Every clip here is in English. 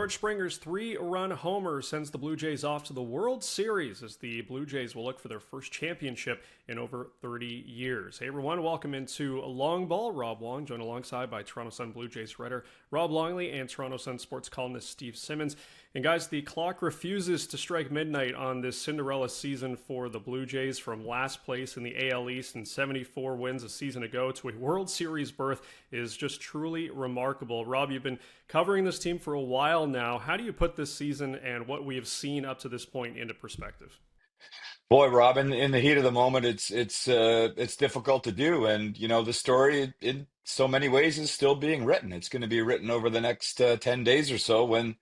George Springer's three-run homer sends the Blue Jays off to the World Series as the Blue Jays will look for their first championship in over 30 years. Hey everyone, welcome into Long Ball. Rob Wong, joined alongside by Toronto Sun Blue Jays writer Rob Longley and Toronto Sun sports columnist Steve Simmons. And guys, the clock refuses to strike midnight on this Cinderella season for the Blue Jays, from last place in the AL East and 74 wins a season ago to a World Series berth is just truly remarkable. Rob, you've been covering this team for a while now. How do you put this season and what we have seen up to this point into perspective? Boy, Robin, in the heat of the moment, it's difficult to do, and the story in so many ways is still being written. It's going to be written over the next 10 days or so when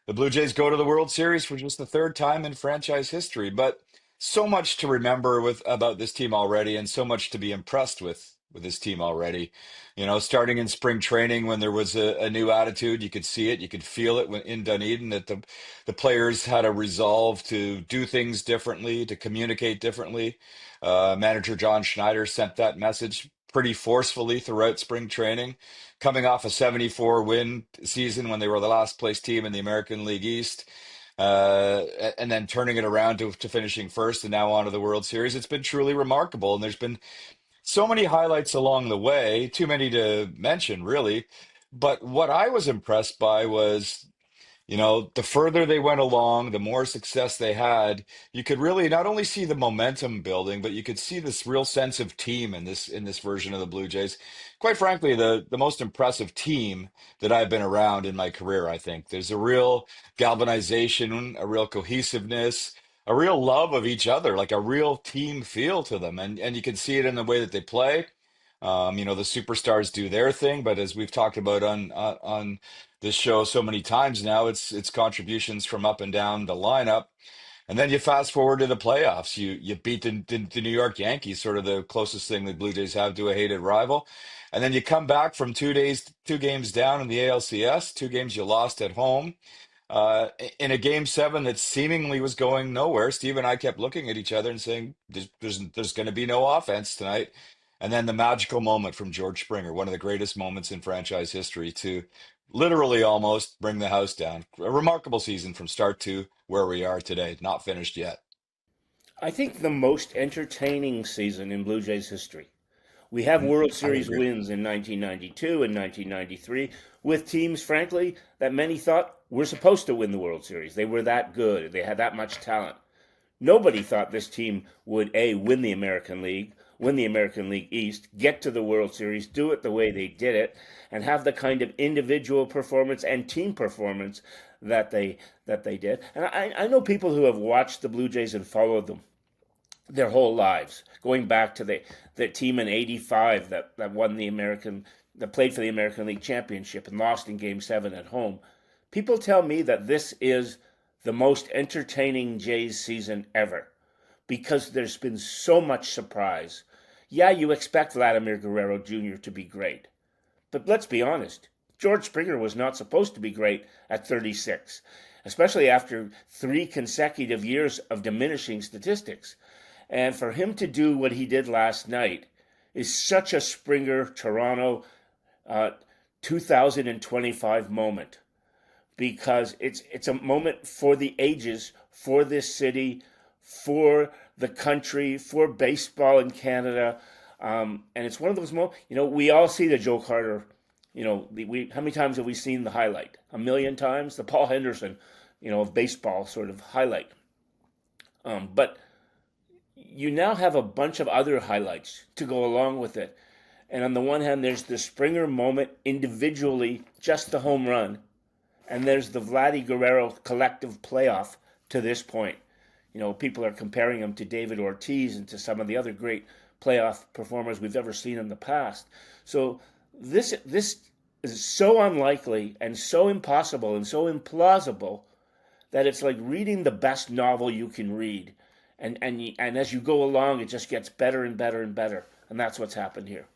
the Blue Jays go to the World Series for just the third time in franchise history. But so much to remember with about this team already, and so much to be impressed with this team already. Starting in spring training when there was a new attitude, you could see it, you could feel it in Dunedin that the players had a resolve to do things differently, to communicate differently. Manager John Schneider sent that message pretty forcefully throughout spring training, coming off a 74 win season when they were the last place team in the American League East, and then turning it around to finishing first and now on to the World Series. It's been truly remarkable. And there's been so many highlights along the way, too many to mention, really. But what I was impressed by was, the further they went along, the more success they had. You could really not only see the momentum building, but you could see this real sense of team in this version of the Blue Jays. Quite frankly, the most impressive team that I've been around in my career, I think. There's a real galvanization, a real cohesiveness, a real love of each other, like a real team feel to them. And you can see it in the way that they play. The superstars do their thing, but as we've talked about on this show so many times now, it's contributions from up and down the lineup. And then you fast forward to the playoffs. You beat the New York Yankees, sort of the closest thing the Blue Jays have to a hated rival. And then you come back from 2 games down in the ALCS, 2 games you lost at home. In a game seven that seemingly was going nowhere. Steve and I kept looking at each other and saying, there's going to be no offense tonight. And then the magical moment from George Springer, one of the greatest moments in franchise history, to literally almost bring the house down. A remarkable season from start to where we are today, not finished yet. I think the most entertaining season in Blue Jays history. We have World I Series agree. wins in 1992 and 1993 with teams, frankly, that many thought were supposed to win the World Series. They were that good. They had that much talent. Nobody thought this team would, A, win the American League East, get to the World Series, do it the way they did it, and have the kind of individual performance and team performance that they did. And I know people who have watched the Blue Jays and followed them their whole lives, going back to the team in '85 that won the American, that played for the American League Championship and lost in Game 7 at home. People tell me that this is the most entertaining Jays season ever because there's been so much surprise. Yeah, you expect Vladimir Guerrero Jr. to be great, but let's be honest. George Springer was not supposed to be great at 36, especially after 3 consecutive years of diminishing statistics. And for him to do what he did last night is such a Springer Toronto uh, 2025 moment because it's a moment for the ages, for this city, for the country, for baseball in Canada. And it's one of those moments, we all see the Joe Carter, how many times have we seen the highlight? A million times? The Paul Henderson, of baseball sort of highlight. But you now have a bunch of other highlights to go along with it. And on the one hand, there's the Springer moment individually, just the home run. And there's the Vladdy Guerrero collective playoff to this point. People are comparing him to David Ortiz and to some of the other great playoff performers we've ever seen in the past. So this is so unlikely and so impossible and so implausible that it's like reading the best novel you can read. And as you go along, it just gets better and better and better. And that's what's happened here.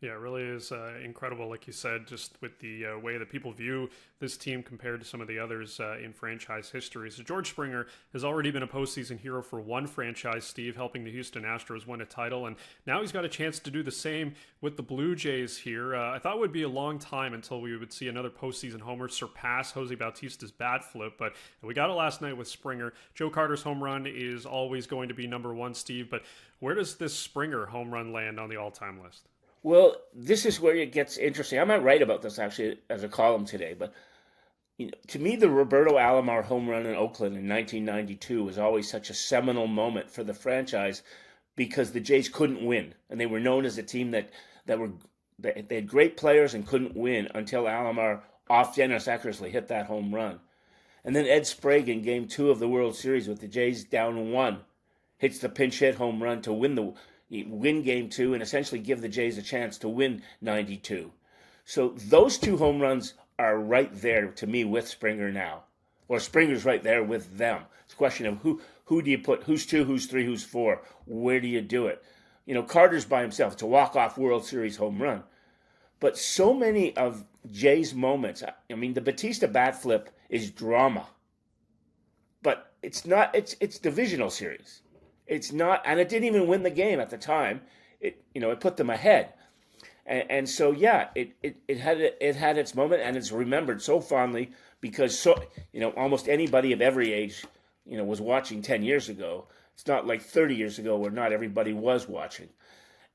Yeah, it really is incredible, like you said, just with the way that people view this team compared to some of the others in franchise history. So George Springer has already been a postseason hero for one franchise, Steve, helping the Houston Astros win a title, and now he's got a chance to do the same with the Blue Jays here. I thought it would be a long time until we would see another postseason homer surpass Jose Bautista's bat flip, but we got it last night with Springer. Joe Carter's home run is always going to be number one, Steve, but where does this Springer home run land on the all-time list? Well, this is where it gets interesting. I might write about this actually as a column today, but to me, the Roberto Alomar home run in Oakland in 1992 was always such a seminal moment for the franchise because the Jays couldn't win, and they were known as a team that they had great players and couldn't win until Alomar off Dennis Eckersley hit that home run, and then Ed Sprague in Game 2 of the World Series with the Jays down 1 hits the pinch hit home run to win Game 2 and essentially give the Jays a chance to win 92. So those two home runs are right there to me with Springer now. Or Springer's right there with them. It's a question of who do you put, who's 2, who's 3, who's 4, where do you do it? Carter's by himself. It's a walk-off World Series home run. But so many of Jay's moments, I mean, the Batista bat flip is drama. But it's not, it's divisional series. It's not, and it didn't even win the game at the time. It put them ahead, and so yeah, it had its moment, and it's remembered so fondly because almost anybody of every age, was watching 10 years ago. It's not like 30 years ago where not everybody was watching,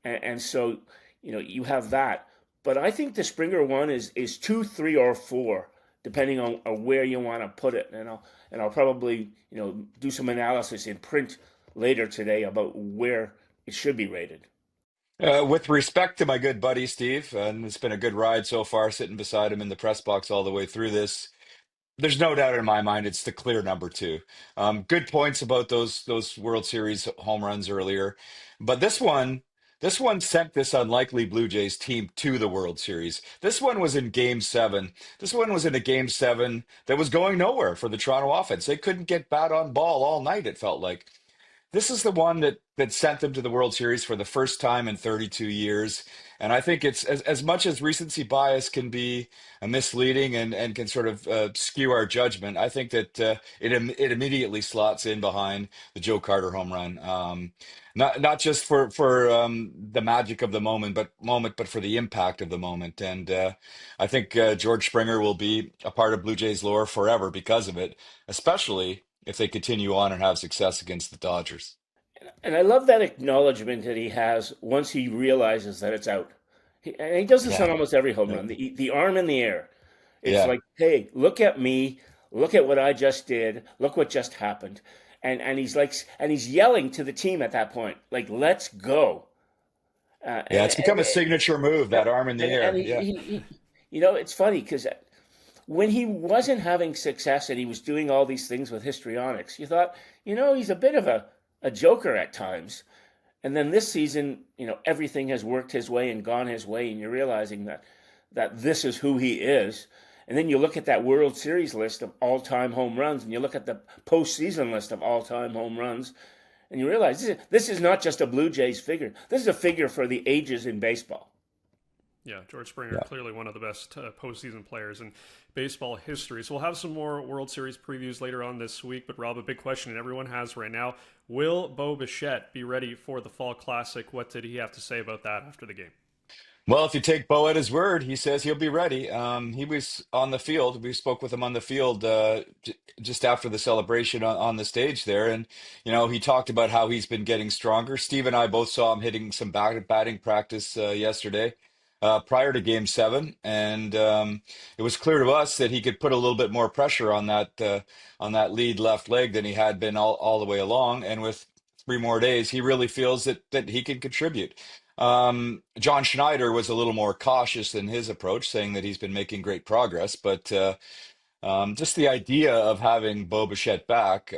and so you have that. But I think the Springer one is 2, 3, or 4, depending on where you want to put it, and I'll probably do some analysis in print later today about where it should be rated. With respect to my good buddy Steve, and it's been a good ride so far, sitting beside him in the press box all the way through this. There's no doubt in my mind it's the clear number two. Good points about those World Series home runs earlier, but this one sent this unlikely Blue Jays team to the World Series. This one was in Game 7. This one was in a Game 7 that was going nowhere for the Toronto offense. They couldn't get bat on ball all night, it felt like. This is the one that sent them to the World Series for the first time in 32 years. And I think it's as much as recency bias can be misleading and can sort of skew our judgment. I think that it immediately slots in behind the Joe Carter home run. Not just for the magic of the moment, but for the impact of the moment. And I think George Springer will be a part of Blue Jays lore forever because of it, especially if they continue on and have success against the Dodgers. And I love that acknowledgement that he has once he realizes that it's out. And he does this on Yeah, almost every home yeah, run. The arm in the air. It's yeah. like, hey, look at me. Look at what I just did. Look what just happened. And he's yelling to the team at that point, like, let's go. Uh, Yeah, and, it's become a and, signature move, that arm in the and air. Yeah. it's funny because when he wasn't having success and he was doing all these things with histrionics, you thought, he's a bit of a joker at times. And then this season, everything has worked his way and gone his way, and you're realizing that this is who he is. And then you look at that World Series list of all-time home runs, and you look at the postseason list of all-time home runs, and you realize this is not just a Blue Jays figure. This is a figure for the ages in baseball. Yeah, George Springer, Yeah. clearly one of the best postseason players in baseball history. So we'll have some more World Series previews later on this week. But Rob, a big question that everyone has right now: will Bo Bichette be ready for the Fall Classic? What did he have to say about that after the game? Well, if you take Bo at his word, he says he'll be ready. He was on the field. We spoke with him on the field just after the celebration on the stage there, and he talked about how he's been getting stronger. Steve and I both saw him hitting some batting practice yesterday, prior to Game 7, and it was clear to us that he could put a little bit more pressure on that lead left leg than he had been all the way along. And with 3 more days, he really feels that he can contribute. John Schneider was a little more cautious in his approach, saying that he's been making great progress, but just the idea of having Bo Bichette back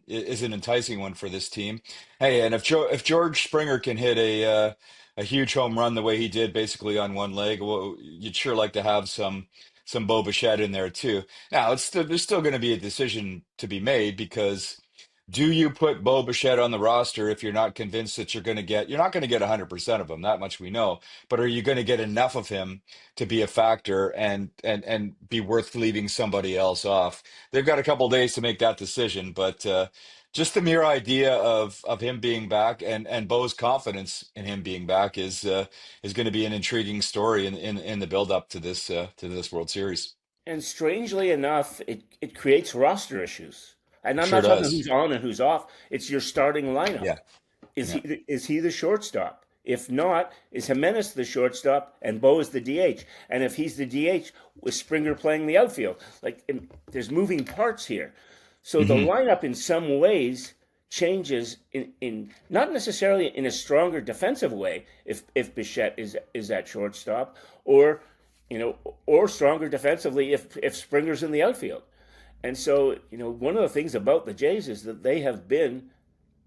is an enticing one for this team. Hey, and if George Springer can hit a huge home run the way he did, basically on one leg, well, you'd sure like to have some Bo Bichette in there too. Now, there's still going to be a decision to be made because do you put Bo Bichette on the roster if you're not convinced that you're not going to get 100% of him, that much we know, but are you going to get enough of him to be a factor and be worth leaving somebody else off? They've got a couple days to make that decision, but just the mere idea of him being back and Bo's confidence in him being back is going to be an intriguing story in the build up to this World Series. And strangely enough, it creates roster issues. And I'm Sure not talking does. who's on and who's off. It's your starting lineup. Yeah. Is Yeah. he the shortstop? If not, is Jimenez the shortstop and Bo is the DH? And if he's the DH, was Springer playing the outfield? There's moving parts here. So the Hmm. lineup in some ways changes in not necessarily in a stronger defensive way if Bichette is at shortstop, or or stronger defensively if Springer's in the outfield. And so, one of the things about the Jays is that they have been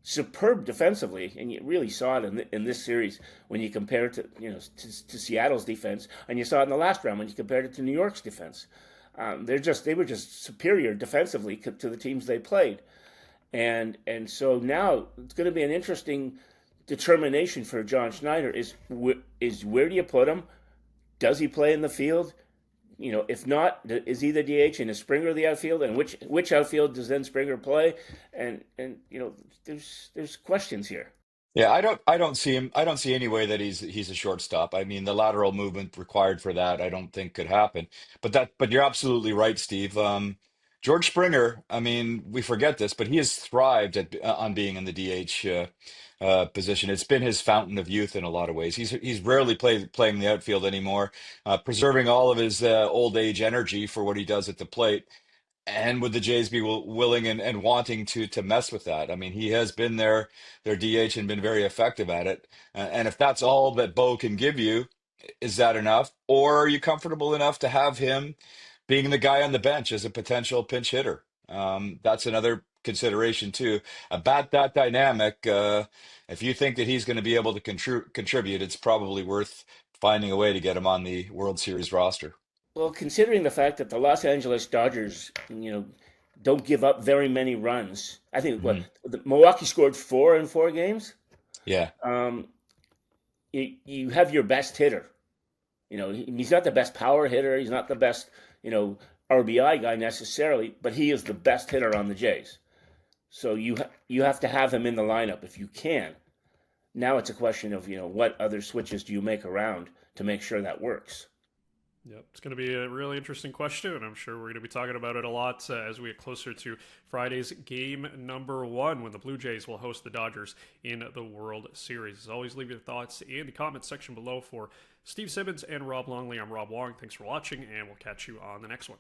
superb defensively, and you really saw it in this series when you compare it to Seattle's defense, and you saw it in the last round when you compared it to New York's defense. They were just superior defensively to the teams they played, and so now it's going to be an interesting determination for John Schneider is where do you put him? Does he play in the field? If not, is he the DH and is Springer the outfield? And which outfield does then Springer play? And there's questions here. Yeah, I don't see him. I don't see any way that he's a shortstop. I mean, the lateral movement required for that, I don't think could happen. But you're absolutely right, Steve. George Springer. I mean, we forget this, but he has thrived on being in the DH position. It's been his fountain of youth in a lot of ways. He's rarely playing the outfield anymore, preserving all of his old age energy for what he does at the plate. And would the Jays be willing and wanting to mess with that? I mean, he has been their DH and been very effective at it. And if that's all that Bo can give you, is that enough? Or are you comfortable enough to have him being the guy on the bench as a potential pinch hitter? That's another consideration too. About that dynamic, if you think that he's going to be able to contribute, it's probably worth finding a way to get him on the World Series roster. Well, considering the fact that the Los Angeles Dodgers, don't give up very many runs. I think Mhm. Milwaukee scored 4 in 4 games. Yeah. Um, you have your best hitter. He's not the best power hitter. He's not the best, RBI guy necessarily, but he is the best hitter on the Jays. So you have to have him in the lineup if you can. Now it's a question of what other switches do you make around to make sure that works. Yep, it's going to be a really interesting question, and I'm sure we're going to be talking about it a lot as we get closer to Friday's game number 1 when the Blue Jays will host the Dodgers in the World Series. As always, leave your thoughts in the comments section below. For Steve Simmons and Rob Longley, I'm Rob Wong. Thanks for watching, and we'll catch you on the next one.